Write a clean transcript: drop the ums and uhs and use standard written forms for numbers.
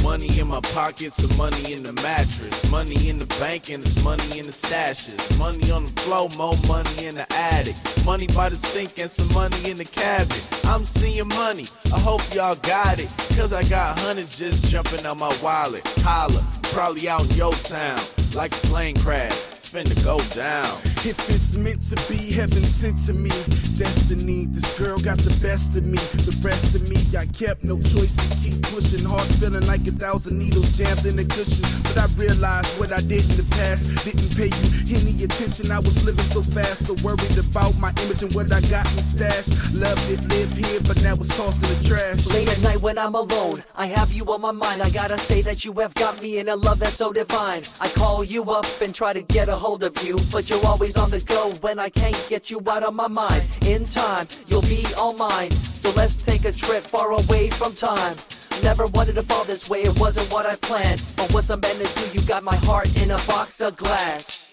Money in my pockets and money in the mattress. Money in the bank and it's money in the stashes. Money on the floor, more money in the attic. Money by the sink and some money in the cabinet. I'm seeing money, I hope y'all got it. Cause I got hundreds just jumping out my wallet. Holla, probably out in your town. Like a plane crash, it's finna go down. If it's meant to be, heaven sent to me. Destiny, this girl got the best of me. The rest of me, I kept no choice to keep pushing. Heart feeling like 1,000 needles jammed in the cushion. But I realized what I did in the past didn't pay you any attention. I was living so fast, so worried about my image and what I got in stash. Loved it, lived here, but now it's tossed in the trash. Late at night when I'm alone, I have you on my mind. I gotta say that you have got me in a love that's so divine. I call you up and try to get a hold of you, but you're always on the go when I can't get you out of my mind. In time, you'll be all mine, so let's take a trip far away from time. Never wanted to fall this way, it wasn't what I planned, but what's I'm meant to do, you got my heart in a box of glass.